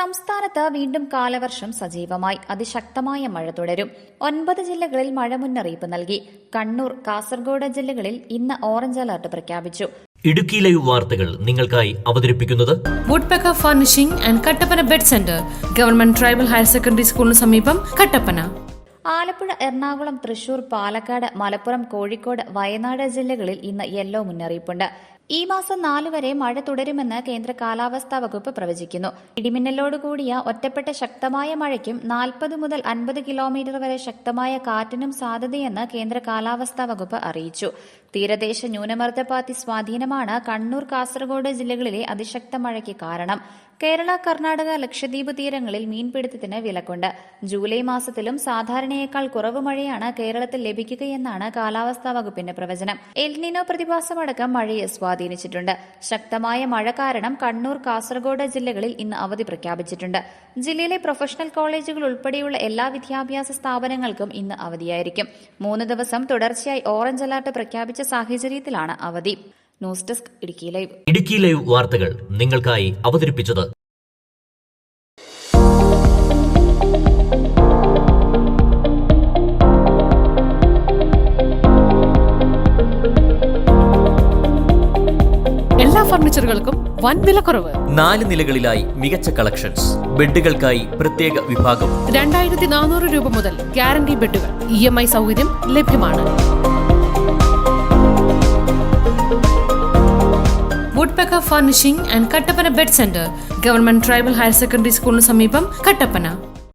സംസ്ഥാനത്ത് വീണ്ടും കാലവർഷം സജീവമായി. അതിശക്തമായ മഴ തുടരും. 9 ജില്ലകളിൽ മഴ മുന്നറിയിപ്പ് നൽകി. കണ്ണൂർ, കാസർഗോഡ് ജില്ലകളിൽ ഇന്ന് ഓറഞ്ച് അലർട്ട് പ്രഖ്യാപിച്ചു. ഇടുക്കി ലൈവ് വാർത്തകൾ നിങ്ങൾക്കായി അവതരിപ്പിക്കുന്നത് woodpecker furnishing and Kattappana bed centre, government tribal higher secondary സ്കൂളിന് സമീപം, കട്ടപ്പന. ആലപ്പുഴ, എറണാകുളം, തൃശൂർ, പാലക്കാട്, മലപ്പുറം, കോഴിക്കോട്, വയനാട് ജില്ലകളിൽ ഇന്ന് യെല്ലോ മുന്നറിയിപ്പുണ്ട്. ഈ മാസം 4 വരെ മഴ തുടരുമെന്ന് കേന്ദ്ര കാലാവസ്ഥാ വകുപ്പ് പ്രവചിക്കുന്നു. ഇടിമിന്നലോടുകൂടിയ ഒറ്റപ്പെട്ട ശക്തമായ മഴയ്ക്കും 40 മുതൽ 50 കിലോമീറ്റർ വരെ ശക്തമായ കാറ്റിനും സാധ്യതയെന്ന് കേന്ദ്ര കാലാവസ്ഥാ വകുപ്പ് അറിയിച്ചു. തീരദേശ ന്യൂനമർദ്ദപാത്തി സ്വാധീനമാണ് കണ്ണൂർ, കാസർഗോഡ് ജില്ലകളിലെ അതിശക്ത മഴയ്ക്ക് കാരണം. കേരള, കർണാടക, ലക്ഷദ്വീപ് തീരങ്ങളിൽ മീൻപിടുത്തത്തിന് വിലക്കുണ്ട്. ജൂലൈ മാസത്തിലും സാധാരണയേക്കാൾ കുറവ് മഴയാണ് കേരളത്തിൽ ലഭിക്കുകയെന്നാണ് കാലാവസ്ഥാ വകുപ്പിന്റെ പ്രവചനം. എൽനിനോ പ്രതിഭാസമടക്കം മഴയെ സ്വാധീനിച്ചിട്ടുണ്ട്. ശക്തമായ മഴ കാരണം കണ്ണൂർ, കാസർഗോഡ് ജില്ലകളിൽ ഇന്ന് അവധി പ്രഖ്യാപിച്ചിട്ടുണ്ട്. ജില്ലയിലെ പ്രൊഫഷണൽ കോളേജുകൾ ഉൾപ്പെടെയുള്ള എല്ലാ വിദ്യാഭ്യാസ സ്ഥാപനങ്ങൾക്കും ഇന്ന് അവധിയായിരിക്കും. 3 ദിവസം തുടർച്ചയായി ഓറഞ്ച് അലർട്ട് പ്രഖ്യാപിച്ച സാഹചര്യത്തിലാണ് അവധി. News desk, Idukki live. Idukki live വാർത്തകൾ നിങ്ങൾക്കായി അവതരിപ്പിച്ചത് എല്ലാ ഫർണിച്ചറുകൾക്കും വൻ വിലക്കുറവ്. 4 നിലകളിലായി മികച്ച കളക്ഷൻസ്. ബെഡുകൾക്കായി പ്രത്യേക വിഭാഗം. 2400 രൂപ മുതൽ ഗ്യാരണ്ടി ബെഡുകൾ. EMI സൗകര്യം ലഭ്യമാണ്. Woodpecker furnishing and Kattappana bed centre, government tribal higher secondary സ്കൂളിന് സമീപം, കട്ടപ്പന.